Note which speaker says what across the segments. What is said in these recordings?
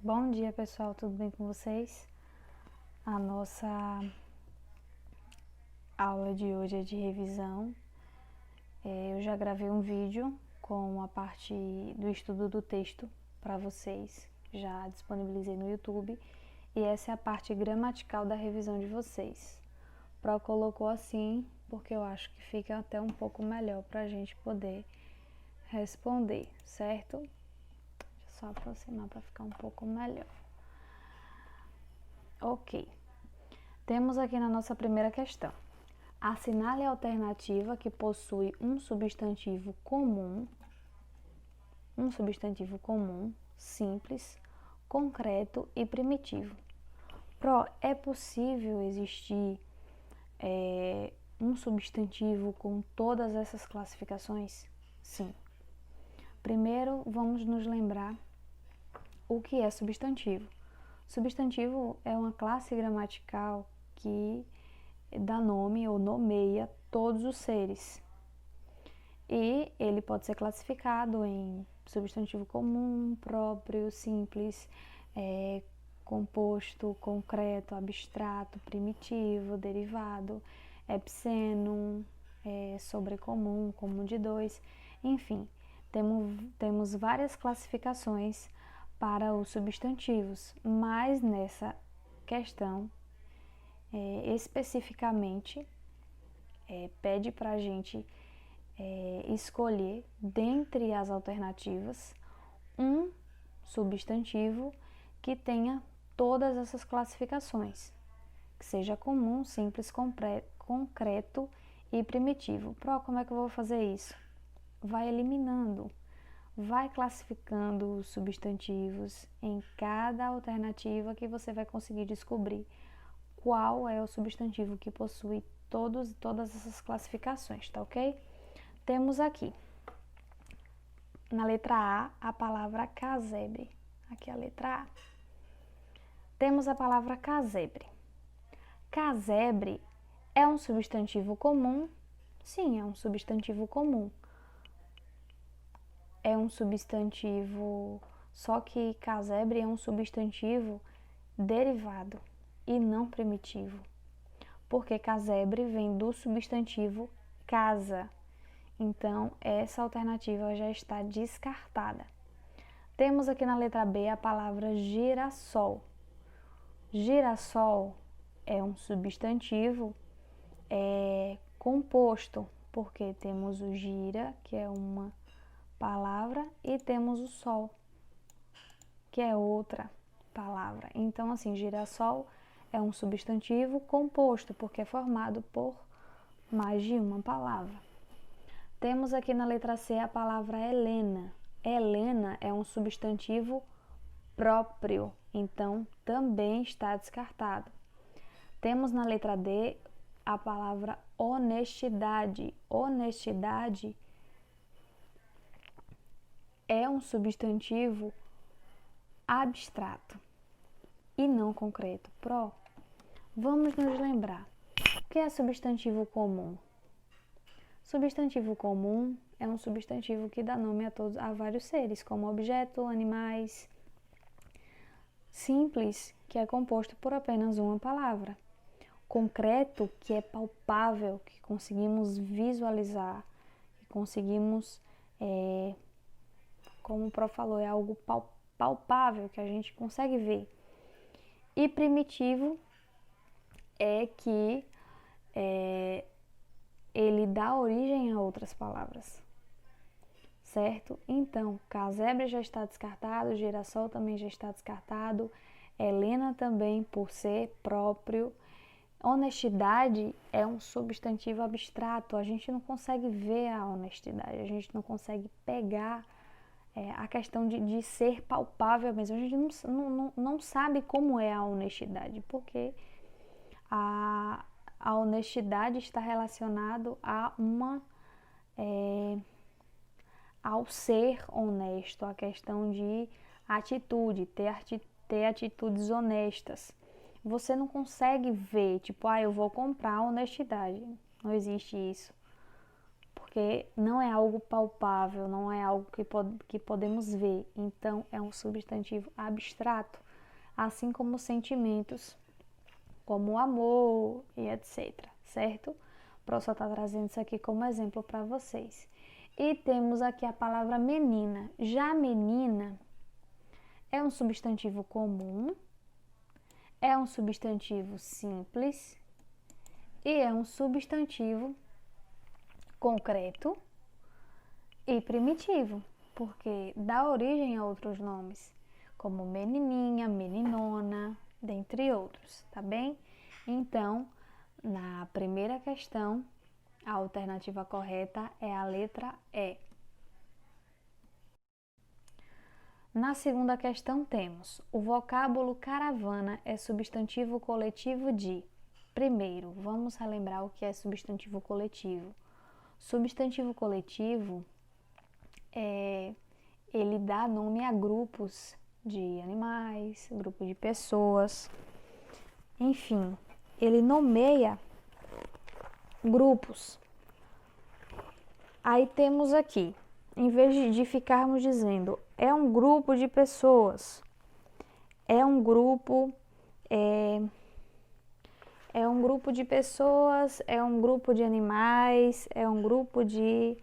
Speaker 1: Bom dia, pessoal, tudo bem com vocês? A nossa aula de hoje é de revisão. Eu já gravei um vídeo com a parte do estudo do texto para vocês, já disponibilizei no YouTube, e essa é a parte gramatical da revisão de vocês. O Pro colocou assim porque eu acho que fica até um pouco melhor para a gente poder responder, certo? Deixa eu só aproximar para ficar um pouco melhor. Ok. Temos aqui na nossa primeira questão: assinale a alternativa que possui um substantivo comum, simples, concreto e primitivo. Pro, é possível existir um substantivo com todas essas classificações? Sim. Primeiro, vamos nos lembrar o que é substantivo. Substantivo é uma classe gramatical que dá nome ou nomeia todos os seres. E ele pode ser classificado em substantivo comum, próprio, simples, composto, concreto, abstrato, primitivo, derivado, epsênon, sobrecomum, comum de dois, enfim, temos várias classificações para os substantivos, mas nessa questão especificamente pede para a gente escolher dentre as alternativas um substantivo que tenha todas essas classificações, que seja comum, simples, concreto e primitivo. Pro, como é que eu vou fazer isso? Vai eliminando, vai classificando os substantivos em cada alternativa que você vai conseguir descobrir qual é o substantivo que possui todas essas classificações, tá ok? Temos aqui, na letra A palavra casebre. Aqui a letra A. Temos a palavra casebre. Casebre é um substantivo comum? Sim, é um substantivo comum. É um substantivo, só que casebre é um substantivo derivado e não primitivo, porque casebre vem do substantivo casa. Então, essa alternativa já está descartada. Temos aqui na letra B a palavra girassol. Girassol é um substantivo composto, porque temos o gira, que é uma palavra, e temos o sol, que é outra palavra. Então, assim, girassol é um substantivo composto, porque é formado por mais de uma palavra. Temos aqui na letra C a palavra Helena. Helena é um substantivo próprio, então também está descartado. Temos na letra D a palavra honestidade. Honestidade é um substantivo abstrato e não concreto. Pro, vamos nos lembrar. O que é substantivo comum? Substantivo comum é um substantivo que dá nome a vários seres, como objeto, animais. Simples, que é composto por apenas uma palavra. Concreto, que é palpável, que conseguimos visualizar, que conseguimos, como o Pro falou, é algo palpável, que a gente consegue ver. E primitivo é que ele dá origem a outras palavras, certo? Então, casebre já está descartado, girassol também já está descartado, Helena também por ser próprio. Honestidade é um substantivo abstrato, a gente não consegue ver a honestidade, a gente não consegue pegar a questão de ser palpável mesmo, a gente não sabe como é a honestidade, porque a honestidade está relacionado ao ser honesto, a questão de atitude, ter atitudes honestas. Você não consegue ver, tipo, eu vou comprar honestidade. Não existe isso. porque não é algo palpável, não é algo que podemos ver. Então, é um substantivo abstrato, assim como sentimentos, como o amor e etc, certo? O professor está trazendo isso aqui como exemplo para vocês. E temos aqui a palavra menina. Já menina é um substantivo comum, é um substantivo simples e é um substantivo concreto e primitivo, porque dá origem a outros nomes, como menininha, meninona, dentre outros, tá bem? Então, na primeira questão, a alternativa correta é a letra E. Na segunda questão temos: o vocábulo caravana é substantivo coletivo de... Primeiro, vamos relembrar o que é substantivo coletivo. Substantivo coletivo ele dá nome a grupos de animais, grupo de pessoas, enfim, ele nomeia grupos. Aí temos aqui, em vez de ficarmos dizendo é um grupo de pessoas, é um grupo de pessoas, é um grupo de animais, é um grupo de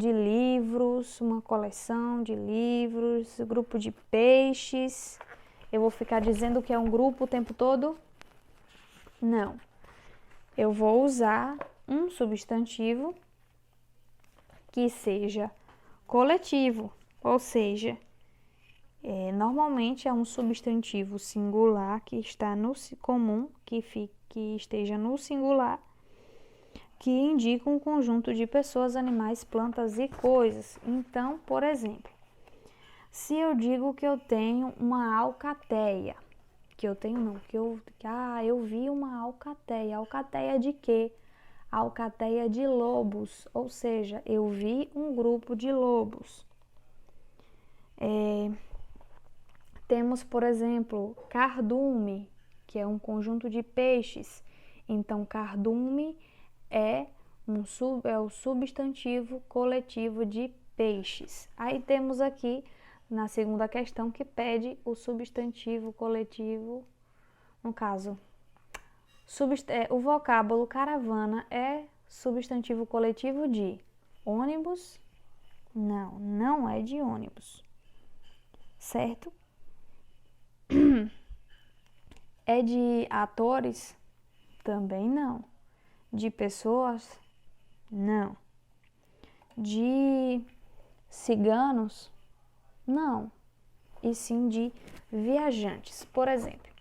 Speaker 1: livros, uma coleção de livros, grupo de peixes. Eu vou ficar dizendo que é um grupo o tempo todo? Não. Eu vou usar um substantivo que seja coletivo, ou seja, normalmente é um substantivo singular que está no comum, que esteja no singular, que indica um conjunto de pessoas, animais, plantas e coisas. Então, por exemplo, se eu digo que eu tenho uma alcateia, eu vi uma alcateia. Alcateia de quê? Alcateia de lobos, ou seja, eu vi um grupo de lobos. Temos, por exemplo, cardume, que é um conjunto de peixes. Então, cardume é o substantivo coletivo de peixes. Aí temos aqui na segunda questão que pede o substantivo coletivo, no caso, o vocábulo caravana é substantivo coletivo de ônibus? Não, não é de ônibus, certo? É de atores? Também não. De pessoas? Não. De ciganos? Não. E sim de viajantes. Por exemplo,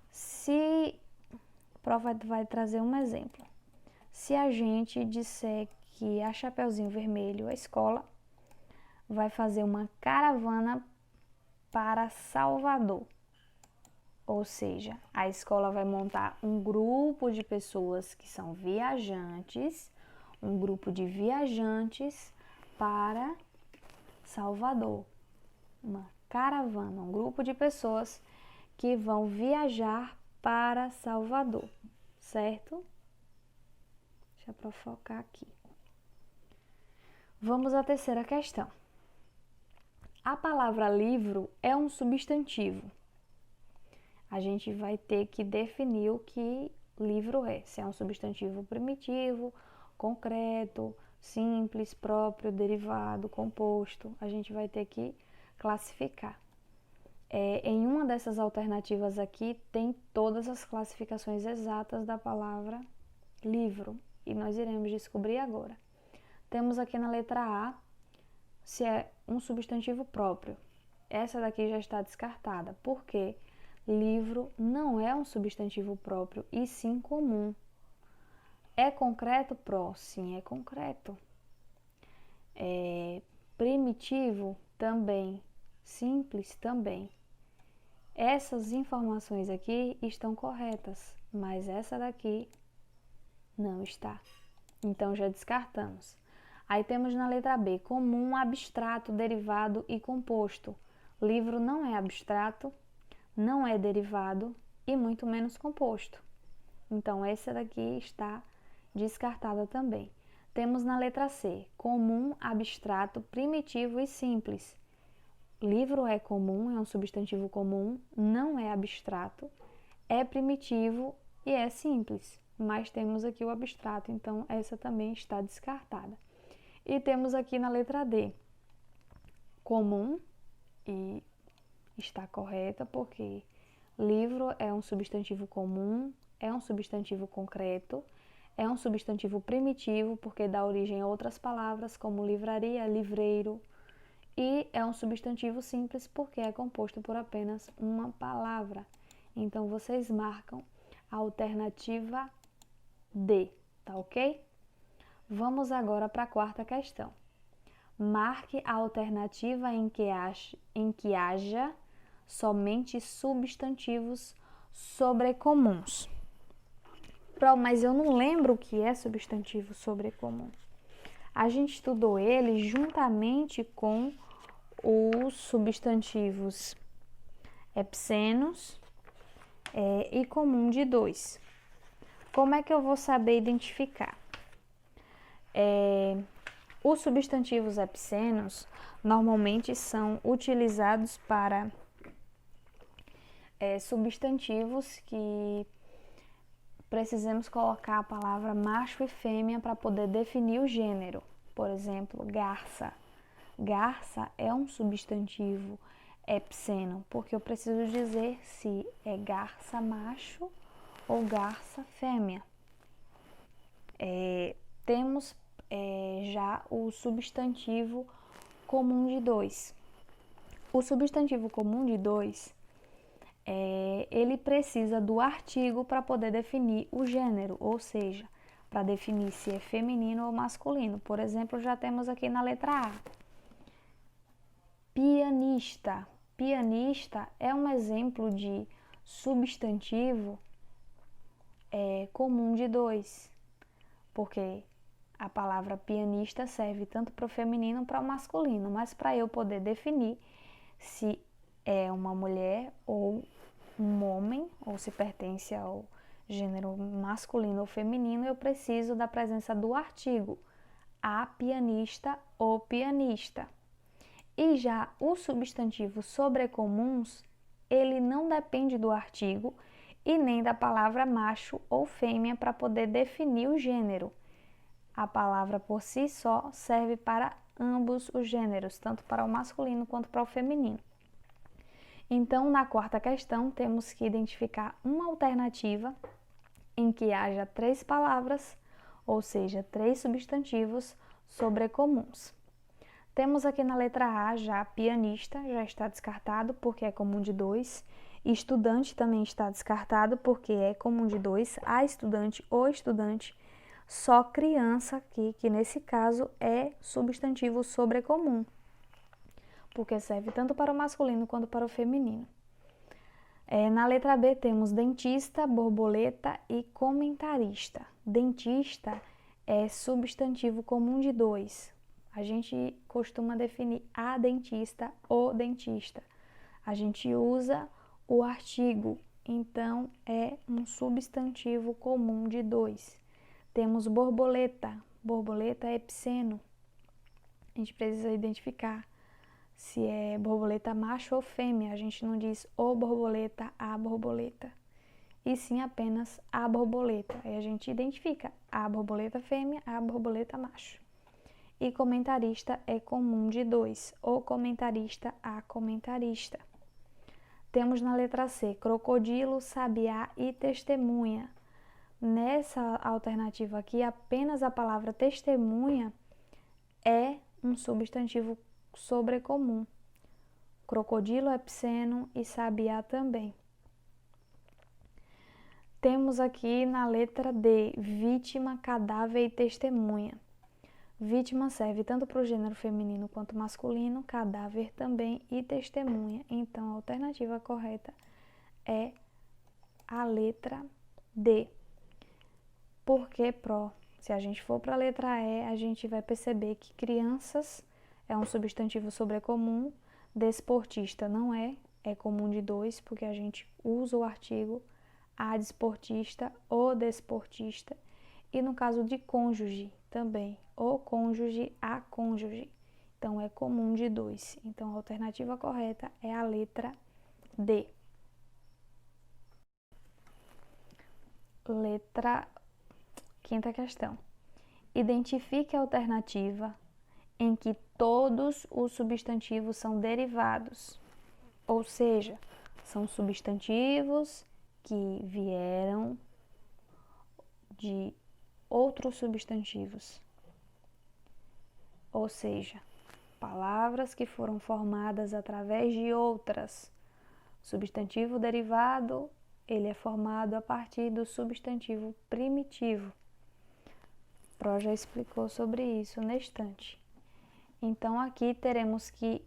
Speaker 1: se o profeta vai trazer um exemplo. Se a gente disser que a Chapeuzinho Vermelho, a escola, vai fazer uma caravana para Salvador. Ou seja, a escola vai montar um grupo de pessoas que são viajantes, um grupo de viajantes para Salvador. Uma caravana, um grupo de pessoas que vão viajar para Salvador, certo? Deixa eu focar aqui. Vamos à terceira questão. A palavra livro é um substantivo. A gente vai ter que definir o que livro é. Se é um substantivo primitivo, concreto, simples, próprio, derivado, composto. A gente vai ter que classificar. Em uma dessas alternativas aqui tem todas as classificações exatas da palavra livro. E nós iremos descobrir agora. Temos aqui na letra A, se é um substantivo próprio. Essa daqui já está descartada. Por quê? Livro não é um substantivo próprio, e sim comum. É concreto, pró? Sim, é concreto. Primitivo? Também. Simples? Também. Essas informações aqui estão corretas, mas essa daqui não está. Então, já descartamos. Aí temos na letra B, comum, abstrato, derivado e composto. Livro não é abstrato, não é derivado e muito menos composto. Então, essa daqui está descartada também. Temos na letra C, comum, abstrato, primitivo e simples. Livro é comum, é um substantivo comum, não é abstrato, é primitivo e é simples. Mas temos aqui o abstrato, então essa também está descartada. E temos aqui na letra D, comum, e está correta porque livro é um substantivo comum, é um substantivo concreto, é um substantivo primitivo porque dá origem a outras palavras como livraria, livreiro, e é um substantivo simples porque é composto por apenas uma palavra. Então vocês marcam a alternativa D, tá ok? Vamos agora para a quarta questão. Marque a alternativa em que haja somente substantivos sobrecomuns. Mas eu não lembro o que é substantivo sobrecomum. A gente estudou ele juntamente com os substantivos epsenos e comum de 2. Como é que eu vou saber identificar? Os substantivos epsenos normalmente são utilizados para substantivos que precisamos colocar a palavra macho e fêmea para poder definir o gênero. Por exemplo, garça. Garça é um substantivo epseno, porque eu preciso dizer se é garça macho ou garça fêmea. Temos já o substantivo comum de 2. O substantivo comum de 2 ele precisa do artigo para poder definir o gênero, ou seja, para definir se é feminino ou masculino. Por exemplo, já temos aqui na letra A. Pianista. Pianista é um exemplo de substantivo comum de 2, porque a palavra pianista serve tanto para o feminino como para o masculino, mas para eu poder definir se é uma mulher ou um homem, ou se pertence ao gênero masculino ou feminino, eu preciso da presença do artigo a pianista ou pianista. E já os substantivos sobrecomuns, ele não depende do artigo e nem da palavra macho ou fêmea para poder definir o gênero. A palavra por si só serve para ambos os gêneros, tanto para o masculino quanto para o feminino. Então, na quarta questão, temos que identificar uma alternativa em que haja 3 palavras, ou seja, 3 substantivos sobrecomuns. Temos aqui na letra A já pianista, já está descartado porque é comum de 2. Estudante também está descartado porque é comum de 2. A estudante ou estudante. Só criança aqui, que nesse caso é substantivo sobrecomum, porque serve tanto para o masculino quanto para o feminino. Na letra B temos dentista, borboleta e comentarista. Dentista é substantivo comum de 2. A gente costuma definir a dentista ou dentista. A gente usa o artigo, então é um substantivo comum de 2. Temos borboleta. Borboleta é epseno. A gente precisa identificar se é borboleta macho ou fêmea. A gente não diz o borboleta, a borboleta, e sim apenas a borboleta. Aí a gente identifica a borboleta fêmea, a borboleta macho. E comentarista é comum de 2, o comentarista, a comentarista. Temos na letra C, crocodilo, sabiá e testemunha. Nessa alternativa aqui, apenas a palavra testemunha é um substantivo sobrecomum. Crocodilo é epseno e sabiá também. Temos aqui na letra D, vítima, cadáver e testemunha. Vítima serve tanto para o gênero feminino quanto masculino, cadáver também e testemunha. Então, a alternativa correta é a letra D. Por que pró? Se a gente for para a letra E, a gente vai perceber que crianças é um substantivo sobrecomum, desportista não é comum de 2, porque a gente usa o artigo a desportista ou desportista. E no caso de cônjuge, também. O cônjuge, a cônjuge. Então, é comum de 2. Então, a alternativa correta é a letra D. Quinta questão. Identifique a alternativa em que todos os substantivos são derivados, ou seja, são substantivos que vieram de outros substantivos, ou seja, palavras que foram formadas através de outras. Substantivo derivado, ele é formado a partir do substantivo primitivo. Pro já explicou sobre isso na estante. Então, aqui teremos que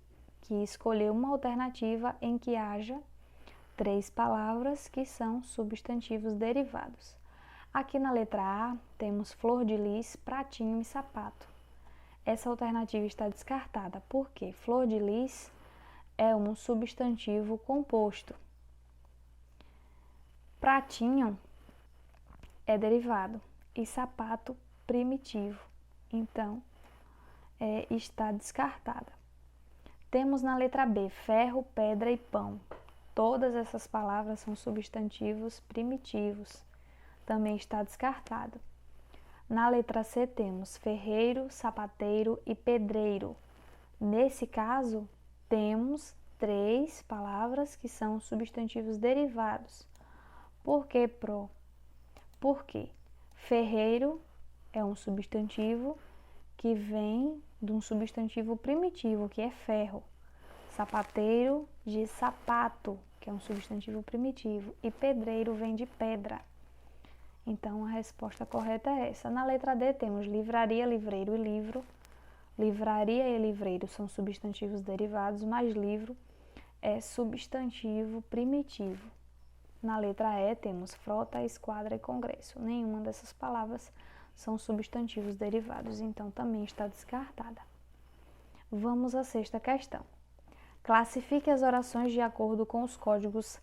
Speaker 1: escolher uma alternativa em que haja 3 palavras que são substantivos derivados. Aqui na letra A, temos flor de lis, pratinho e sapato. Essa alternativa está descartada, porque flor de lis é um substantivo composto. Pratinho é derivado e sapato primitivo. Então, está descartada. Temos na letra B, ferro, pedra e pão. Todas essas palavras são substantivos primitivos. Também está descartado. Na letra C temos ferreiro, sapateiro e pedreiro. Nesse caso, temos 3 palavras que são substantivos derivados. Por que, Pro? Porque ferreiro é um substantivo que vem de um substantivo primitivo, que é ferro. Sapateiro, de sapato, que é um substantivo primitivo. E pedreiro vem de pedra. Então, a resposta correta é essa. Na letra D temos livraria, livreiro e livro. Livraria e livreiro são substantivos derivados, mas livro é substantivo primitivo. Na letra E temos frota, esquadra e congresso. Nenhuma dessas palavras são substantivos derivados, então também está descartada. Vamos à sexta questão. Classifique as orações de acordo com os códigos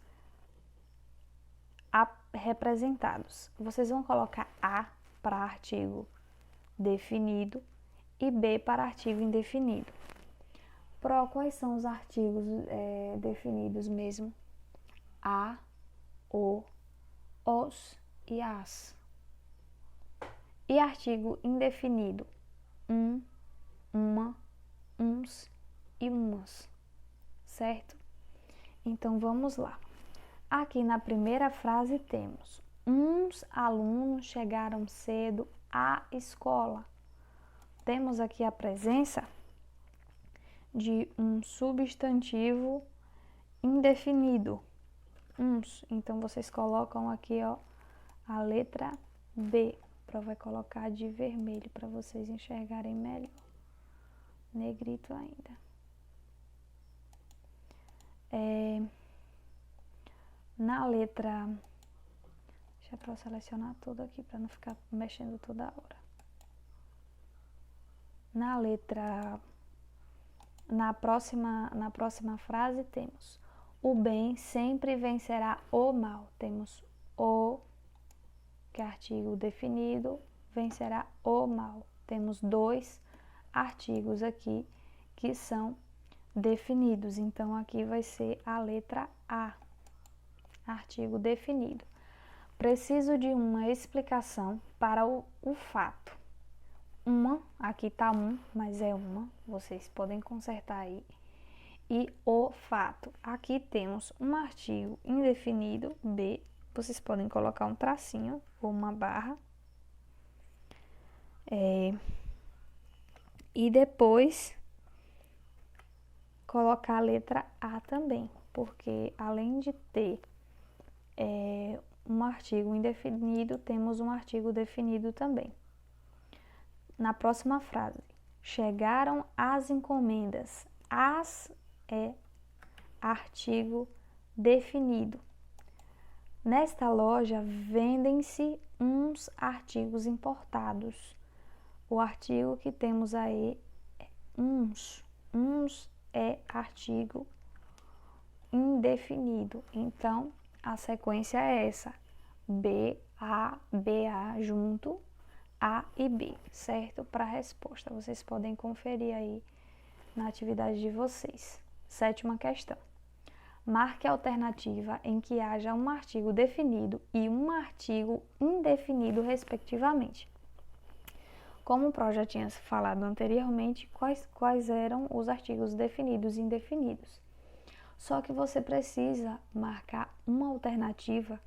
Speaker 1: representados. Vocês vão colocar A para artigo definido e B para artigo indefinido. Pro, quais são os artigos definidos mesmo? A, o, os e as. E artigo indefinido? Uma, uns e umas. Certo? Então, vamos lá. Aqui na primeira frase temos: uns alunos chegaram cedo à escola. Temos aqui a presença de um substantivo indefinido. Uns. Então, vocês colocam aqui, ó, a letra B. Vai colocar de vermelho para vocês enxergarem melhor. Negrito ainda. Na letra... Deixa eu selecionar tudo aqui para não ficar mexendo toda hora. Na letra... Na próxima frase temos: o bem sempre vencerá o mal. Temos o, que é artigo definido, vencerá o mal. Temos 2 artigos aqui que são definidos. Então, aqui vai ser a letra A, artigo definido. Preciso de uma explicação para o fato. Aqui está mas é uma, vocês podem consertar aí. E o fato. Aqui temos um artigo indefinido, B. Vocês podem colocar um tracinho ou uma barra. E depois colocar a letra A também, porque além de ter um artigo indefinido, temos um artigo definido também. Na próxima frase, chegaram as encomendas. As é artigo definido. Nesta loja vendem-se uns artigos importados. O artigo que temos aí é uns. Uns é artigo indefinido. Então, a sequência é essa: B, A junto, A e B, certo? Para a resposta. Vocês podem conferir aí na atividade de vocês. 7ª questão. Marque a alternativa em que haja um artigo definido e um artigo indefinido, respectivamente. Como o Pro já tinha falado anteriormente, quais eram os artigos definidos e indefinidos. Só que você precisa marcar uma alternativa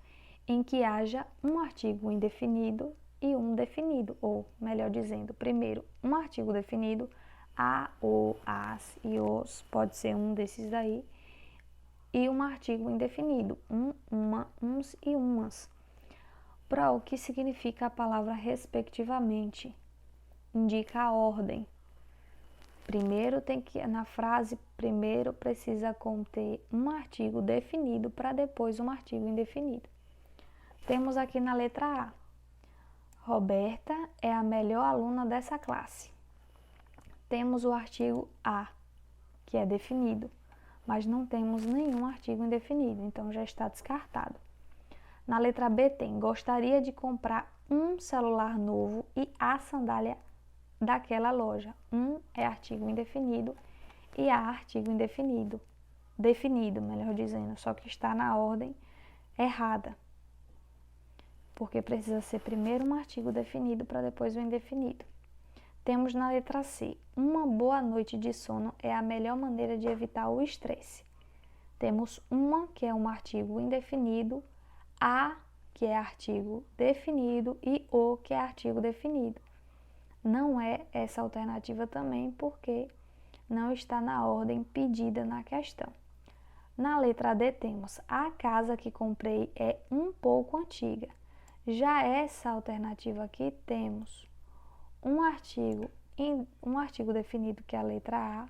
Speaker 1: em que haja um artigo indefinido e um definido, ou melhor dizendo, primeiro um artigo definido, a, o, as e os, pode ser um desses daí, e um artigo indefinido, uma, uns e umas. Para o que significa a palavra respectivamente? Indica a ordem. Primeiro na frase, primeiro precisa conter um artigo definido para depois um artigo indefinido. Temos aqui na letra A. Roberta é a melhor aluna dessa classe. Temos o artigo a, que é definido, mas não temos nenhum artigo indefinido, então já está descartado. Na letra B tem, gostaria de comprar um celular novo e a sandália daquela loja. É artigo indefinido e a artigo indefinido. Definido, melhor dizendo, só que está na ordem errada. Porque precisa ser primeiro um artigo definido para depois o indefinido. Temos na letra C, uma boa noite de sono é a melhor maneira de evitar o estresse. Temos uma, que é um artigo indefinido, a, que é artigo definido, e o, que é artigo definido. Não é essa alternativa também, porque não está na ordem pedida na questão. Na letra D temos, a casa que comprei é um pouco antiga. Já essa alternativa aqui temos um artigo definido, que é a letra A,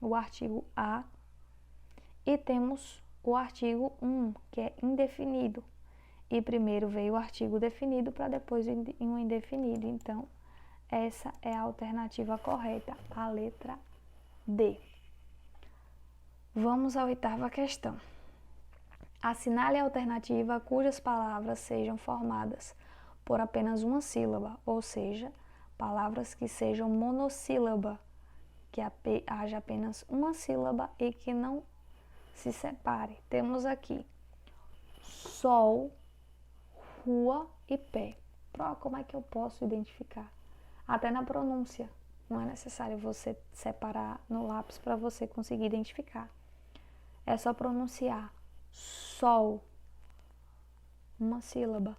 Speaker 1: o artigo A, e temos o artigo que é indefinido. E primeiro veio o artigo definido para depois um indefinido. Então, essa é a alternativa correta, a letra D. Vamos à 8ª questão. Assinale a alternativa cujas palavras sejam formadas por apenas uma sílaba, ou seja, palavras que sejam monossílaba, que haja apenas uma sílaba e que não se separe. Temos aqui sol, rua e pé. Como é que eu posso identificar? Até na pronúncia, não é necessário você separar no lápis para você conseguir identificar. É só pronunciar sol, uma sílaba,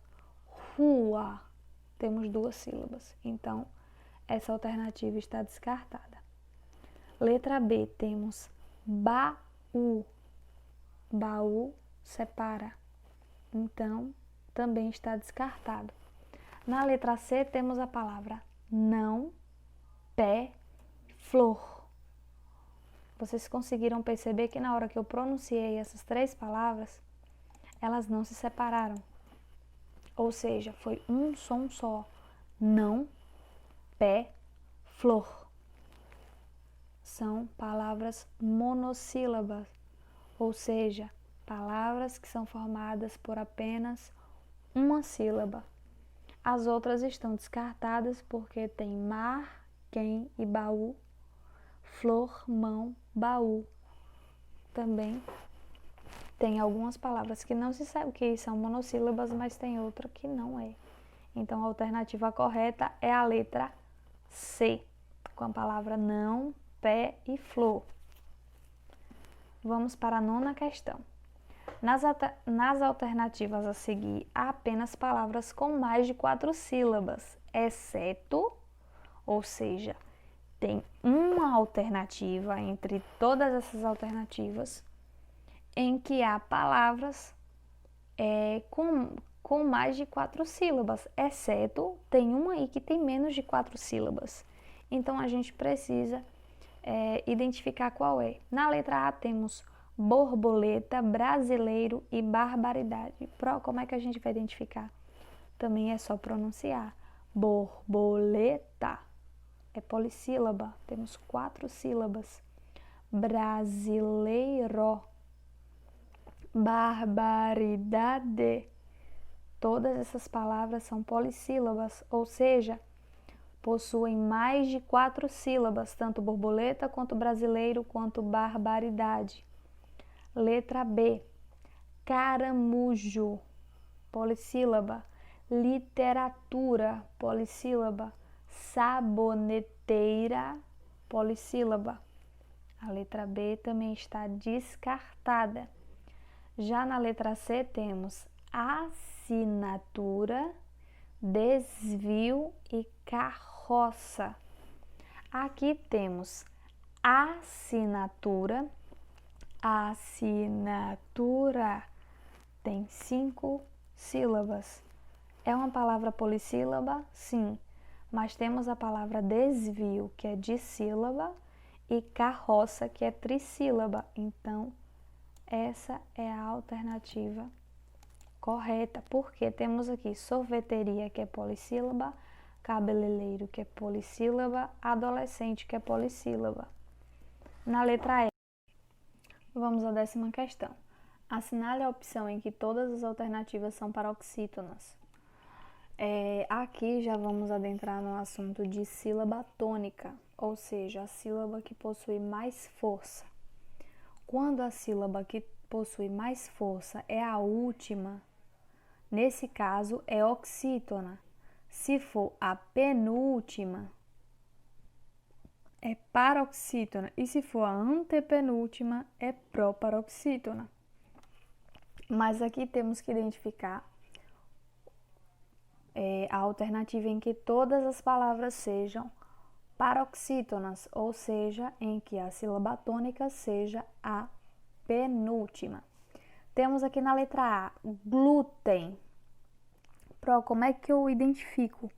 Speaker 1: rua, temos 2 sílabas. Então, essa alternativa está descartada. Letra B, temos baú. Baú separa. Então, também está descartado. Na letra C, temos a palavra não, pé, flor. Vocês conseguiram perceber que na hora que eu pronunciei essas 3 palavras, elas não se separaram. Ou seja, foi um som só. Não, pé, flor. São palavras monossílabas, ou seja, palavras que são formadas por apenas uma sílaba. As outras estão descartadas porque tem mar, quem e baú, flor, mão, baú. Também tem algumas palavras que não se sabe que são monossílabas, mas tem outra que não é. Então, a alternativa correta é a letra C, com a palavra não, pé e flor. Vamos para a 9ª questão. Nas alternativas a seguir, há apenas palavras com mais de 4 sílabas, exceto, ou seja, tem uma alternativa entre todas essas alternativas em que há palavras com mais de 4 sílabas, exceto tem uma aí que tem menos de 4 sílabas. Então, a gente precisa identificar qual é. Na letra A temos borboleta, brasileiro e barbaridade. Como é que a gente vai identificar? Também é só pronunciar. Borboleta é polissílaba, temos 4 sílabas. Brasileiro, barbaridade, Todas essas palavras são polissílabas, ou seja, possuem mais de 4 sílabas, tanto borboleta quanto brasileiro quanto barbaridade. Letra B, caramujo, polissílaba. Literatura, polissílaba. Saboneteira, polissílaba. A letra B também está descartada. Já na letra C temos assinatura, desvio e carroça. Aqui temos assinatura. Assinatura tem 5 sílabas. É uma palavra polissílaba? Sim, mas temos a palavra desvio, que é dissílaba, e carroça, que é trissílaba. Então, essa é a alternativa correta, porque temos aqui sorveteria, que é polissílaba, cabeleireiro, que é polissílaba, adolescente, que é polissílaba. Na letra E, vamos à 10ª questão. Assinale a opção em que todas as alternativas são paroxítonas. Aqui já vamos adentrar no assunto de sílaba tônica, ou seja, a sílaba que possui mais força. Quando a sílaba que possui mais força é a última, nesse caso é oxítona. Se for a penúltima, é paroxítona. E se for a antepenúltima, é proparoxítona. Mas aqui temos que identificar a alternativa em que todas as palavras sejam paroxítonas, ou seja, em que a sílaba tônica seja a penúltima. Temos aqui na letra A, glúten. Como é que eu identifico?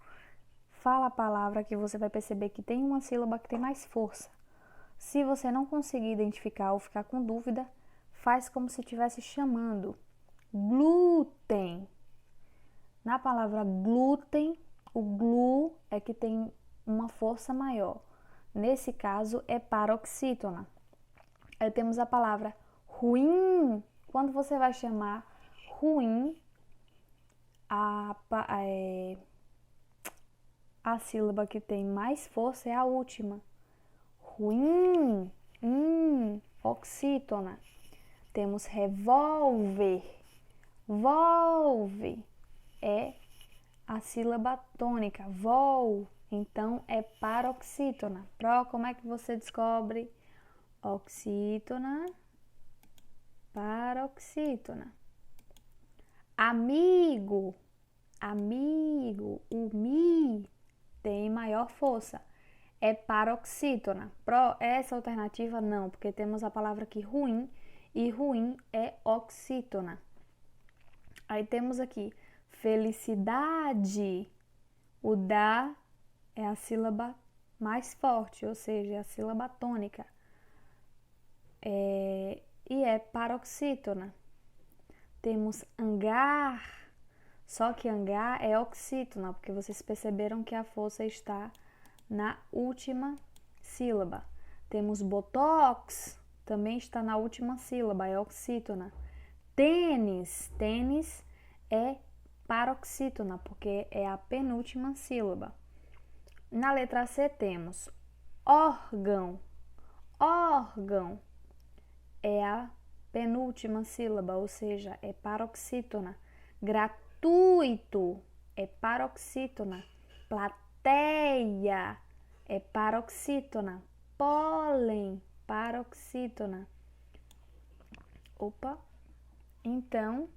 Speaker 1: Fala a palavra que você vai perceber que tem uma sílaba que tem mais força. Se você não conseguir identificar ou ficar com dúvida, faz como se estivesse chamando. Glúten. Na palavra glúten, o glu é que tem uma força maior. Nesse caso, é paroxítona. Aí temos a palavra ruim. Quando você vai chamar ruim, a sílaba que tem mais força é a última. Ruim, oxítona. Temos revólver. Volve é a sílaba tônica. Vol, então é paroxítona. Como é que você descobre? Oxítona, paroxítona. Amigo, o mi tem maior força. É paroxítona. Essa alternativa não, porque temos a palavra aqui ruim, e ruim é oxítona. Aí temos aqui felicidade. O da é a sílaba mais forte, ou seja, é a sílaba tônica. E é paroxítona. Temos hangar, só que hangar é oxítona, porque vocês perceberam que a força está na última sílaba. Temos botox, também está na última sílaba, é oxítona. Tênis é paroxítona, porque é a penúltima sílaba. Na letra C temos órgão. Órgão é a penúltima sílaba, ou seja, é paroxítona. Gratuito é paroxítona. Plateia é paroxítona. Pólen, paroxítona. Então,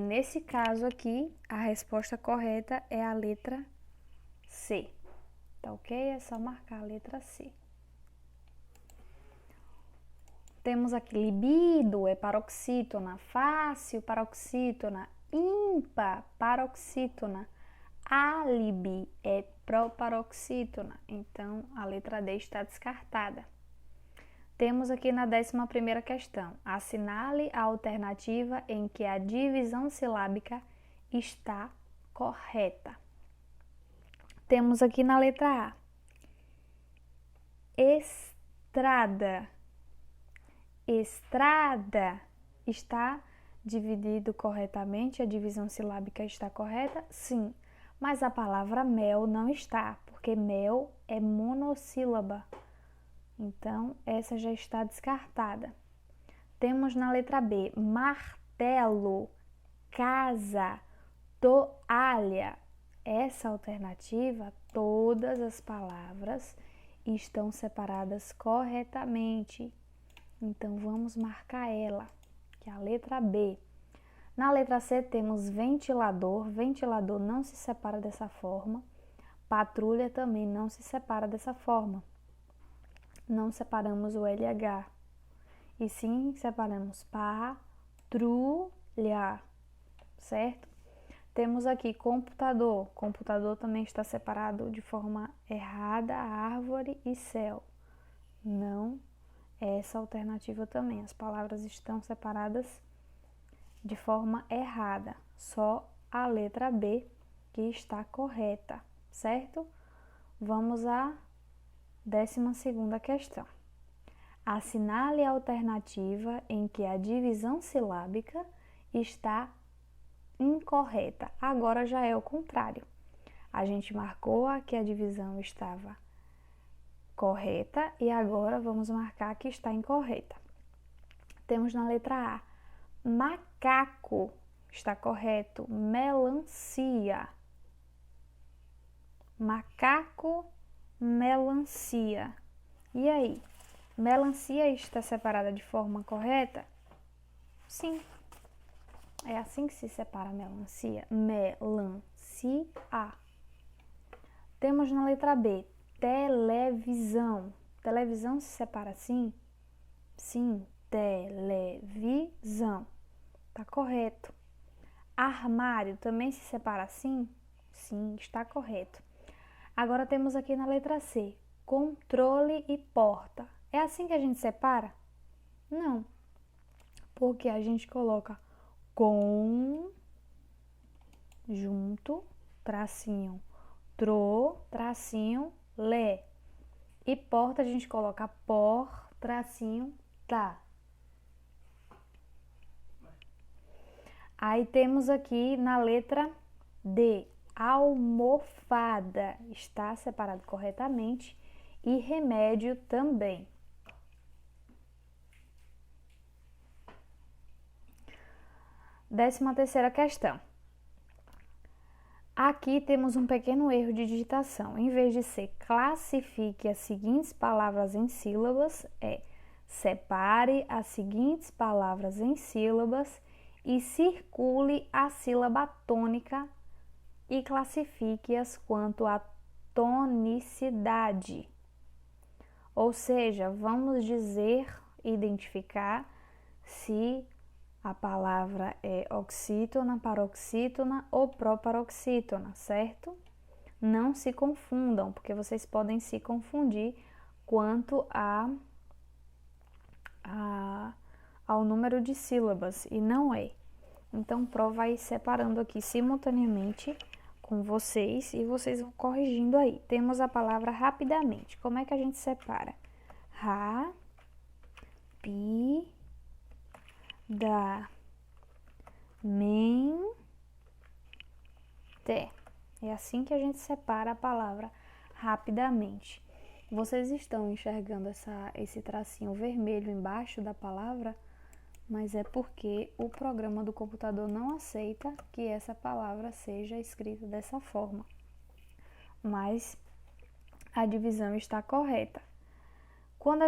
Speaker 1: nesse caso aqui, a resposta correta é a letra C. Tá ok? É só marcar a letra C. Temos aqui libido, é paroxítona. Fácil, paroxítona. Ímpar, paroxítona. Álibi é proparoxítona. Então, a letra D está descartada. Temos aqui na 11ª questão. Assinale a alternativa em que a divisão silábica está correta. Temos aqui na letra A. Estrada. Estrada está dividido corretamente, a divisão silábica está correta? Sim, mas a palavra mel não está, porque mel é monossílaba. Então, essa já está descartada. Temos na letra B, martelo, casa, toalha. Essa alternativa, todas as palavras estão separadas corretamente. Então, vamos marcar ela, que é a letra B. Na letra C, temos ventilador. Ventilador não se separa dessa forma. Patrulha também não se separa dessa forma. Não separamos o LH. E sim, separamos patrulha, certo? Temos aqui computador. Computador também está separado de forma errada, árvore e céu. Não, essa alternativa também. As palavras estão separadas de forma errada. Só a letra B que está correta, certo? Vamos à 12ª questão. Assinale a alternativa em que a divisão silábica está incorreta. Agora já é o contrário. A gente marcou que a divisão estava correta e agora vamos marcar que está incorreta. Temos na letra A, macaco, está correto. Melancia. Macaco, melancia. E aí? Melancia está separada de forma correta? Sim. É assim que se separa a melancia. Melancia. Temos na letra B, televisão. Televisão se separa assim? Sim. Televisão. Tá correto. Armário também se separa assim? Sim, está correto. Agora temos aqui na letra C, controle e porta. É assim que a gente separa? Não. Porque a gente coloca com, junto, tracinho, tracinho, le. E porta a gente coloca por, tracinho, tá. Aí temos aqui na letra D, almofada. Está separado corretamente. E remédio também. 13ª questão. Aqui temos um pequeno erro de digitação. Em vez de ser classifique as seguintes palavras em sílabas, é separe as seguintes palavras em sílabas e circule a sílaba tônica e classifique-as quanto à tonicidade. Ou seja, vamos dizer, identificar se a palavra é oxítona, paroxítona ou proparoxítona, certo? Não se confundam, porque vocês podem se confundir quanto ao número de sílabas, e não é. Então, Pro vai separando aqui simultaneamente com vocês e vocês vão corrigindo aí. Temos a palavra rapidamente. Como é que a gente separa? Rapidamente. É assim que a gente separa a palavra rapidamente. Vocês estão enxergando esse tracinho vermelho embaixo da palavra? Mas é porque o programa do computador não aceita que essa palavra seja escrita dessa forma. Mas a divisão está correta. Como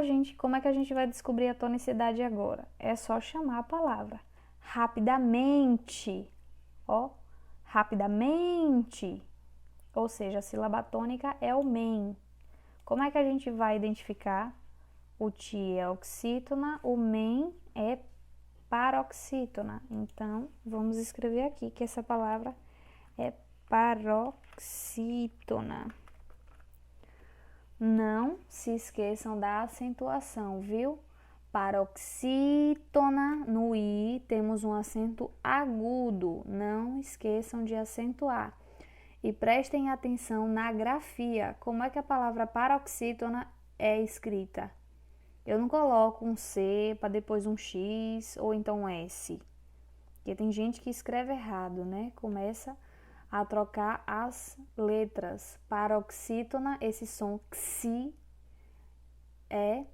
Speaker 1: é que a gente vai descobrir a tonicidade agora? É só chamar a palavra rapidamente. Ó, rapidamente. Ou seja, a sílaba tônica é o men. Como é que a gente vai identificar? O ti é oxítona, o men é paroxítona. Então, vamos escrever aqui que essa palavra é paroxítona. Não se esqueçam da acentuação, viu? Paroxítona, no i temos um acento agudo. Não esqueçam de acentuar. E prestem atenção na grafia. Como é que a palavra paroxítona é escrita? Eu não coloco um C para depois um X ou então um S. Porque tem gente que escreve errado, né? Começa a trocar as letras. Paroxítona, esse som xi é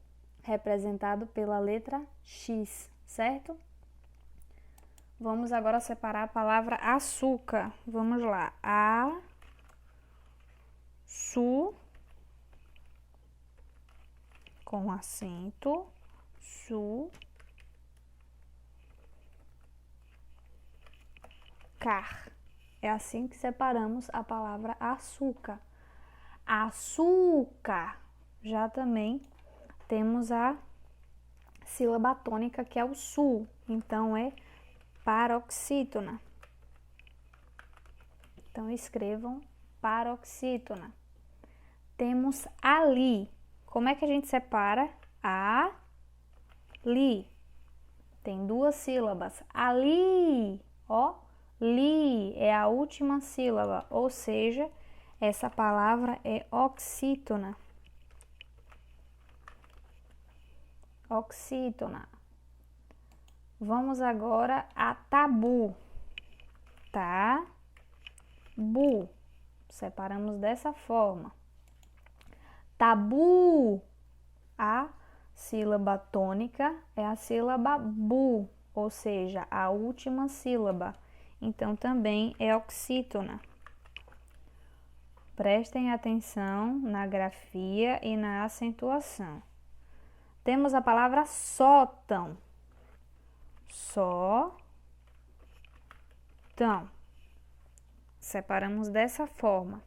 Speaker 1: representado pela letra X, certo? Vamos agora separar a palavra açúcar. Vamos lá. Com acento, car. É assim que separamos a palavra açúcar. Açúcar. Já também temos a sílaba tônica, que é o su. Então, é paroxítona. Então, escrevam paroxítona. Temos ali. Como é que a gente separa? Ali. Tem duas sílabas. Ali, ó. Li é a última sílaba, ou seja, essa palavra é oxítona. Oxítona. Vamos agora a tabu. Tabu. Separamos dessa forma. Tabu. A sílaba tônica é a sílaba bu, ou seja, a última sílaba. Então, também é oxítona. Prestem atenção na grafia e na acentuação. Temos a palavra sótão. Sótão. Separamos dessa forma.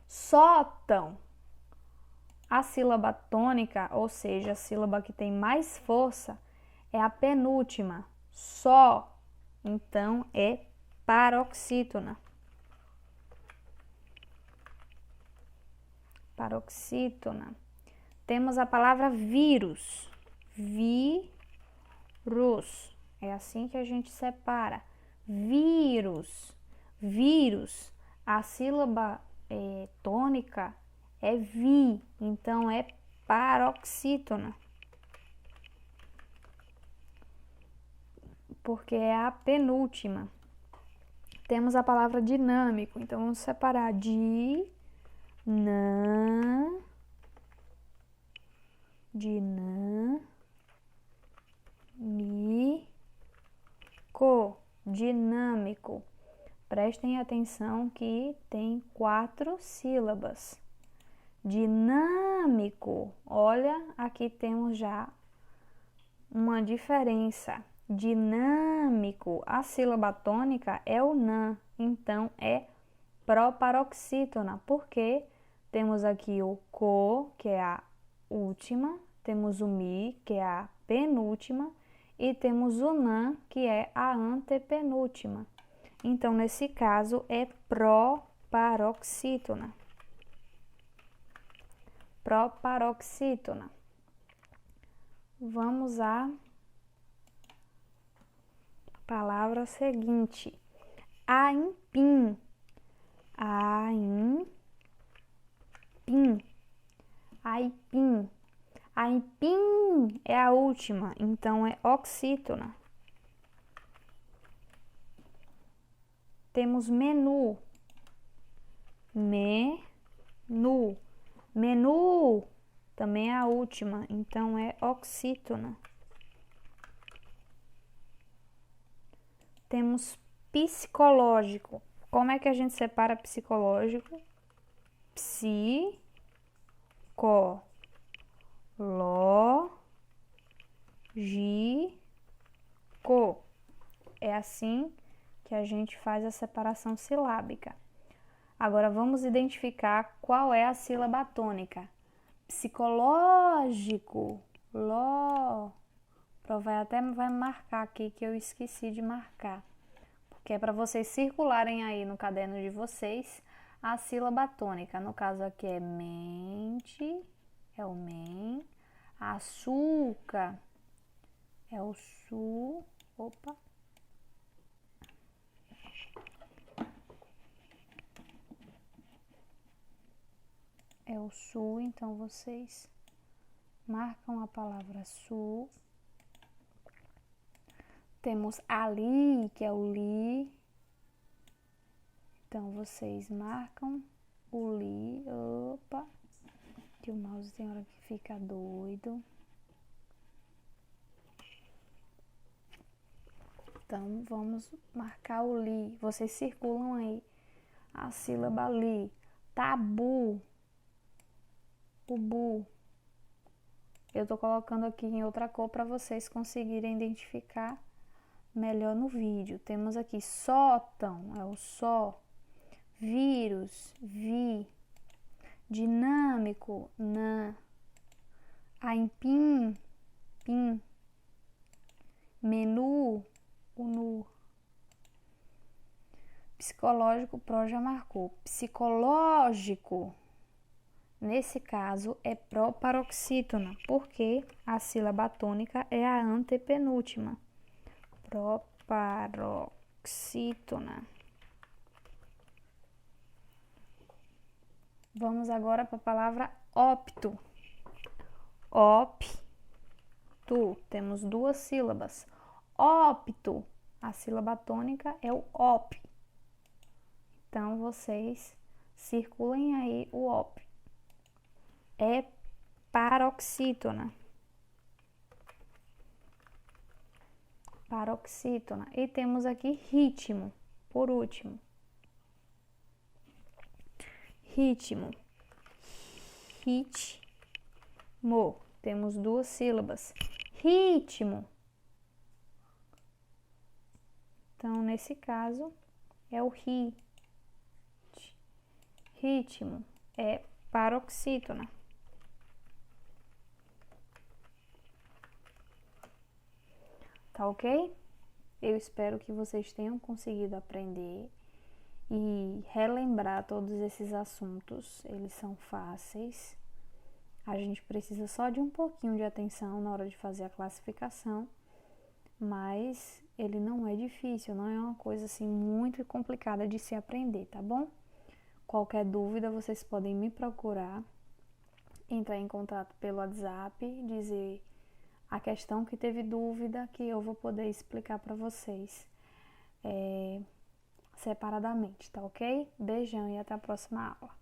Speaker 1: Sótão. A sílaba tônica, ou seja, a sílaba que tem mais força, é a penúltima. Só. Então, é paroxítona. Paroxítona. Temos a palavra vírus. Vírus. É assim que a gente separa. Vírus. Vírus. A sílaba tônica é vi. Então, é paroxítona. Porque é a penúltima. Temos a palavra dinâmico. Então, vamos separar dinâmico. Dinâmico. Prestem atenção que tem 4 sílabas. Dinâmico. Olha, aqui temos já uma diferença. Dinâmico. A sílaba tônica é o nã, então é proparoxítona, porque temos aqui o co, que é a última, temos o mi, que é a penúltima, e temos o nã, que é a antepenúltima. Então, nesse caso, é proparoxítona. Proparoxítona. Vamos à palavra seguinte. Aipim. Aipim. Aipim. Aipim é a última, então é oxítona. Temos menu. Menu. Menu também é a última, então é oxítona. Temos psicológico. Como é que a gente separa psicológico? Psicológico. É assim que a gente faz a separação silábica. Agora vamos identificar qual é a sílaba tônica. Psicológico. Até vai marcar aqui que eu esqueci de marcar. Porque é para vocês circularem aí no caderno de vocês a sílaba tônica. No caso aqui é mente, é o men. Açúcar é o su. Opa. É o su, então vocês marcam a palavra su. Temos ali, que é o li. Então, vocês marcam o li. Opa, que o mouse tem hora que fica doido. Então, vamos marcar o li. Vocês circulam aí a sílaba li. Tabu. O bu. Eu tô colocando aqui em outra cor para vocês conseguirem identificar melhor no vídeo. Temos aqui sótão, é o só. Vírus, vi. Dinâmico, nã. Aipim, pim. Menu, o nu. Psicológico, pró já marcou. Psicológico, nesse caso, é proparoxítona, porque a sílaba tônica é a antepenúltima. Proparoxítona. Vamos agora para a palavra ópto. Opto. Temos duas sílabas. Ópto. A sílaba tônica é o op. Então, vocês circulem aí o op. É paroxítona. Paroxítona. E temos aqui ritmo, por último. Ritmo. Ritmo. Temos duas sílabas. Ritmo. Então, nesse caso, é o ri. Ritmo. É paroxítona. Tá ok? Eu espero que vocês tenham conseguido aprender e relembrar todos esses assuntos. Eles são fáceis. A gente precisa só de um pouquinho de atenção na hora de fazer a classificação, mas ele não é difícil, não é uma coisa assim muito complicada de se aprender, tá bom? Qualquer dúvida, vocês podem me procurar, entrar em contato pelo WhatsApp, dizer a questão que teve dúvida, que eu vou poder explicar para vocês separadamente, tá ok? Beijão e até a próxima aula.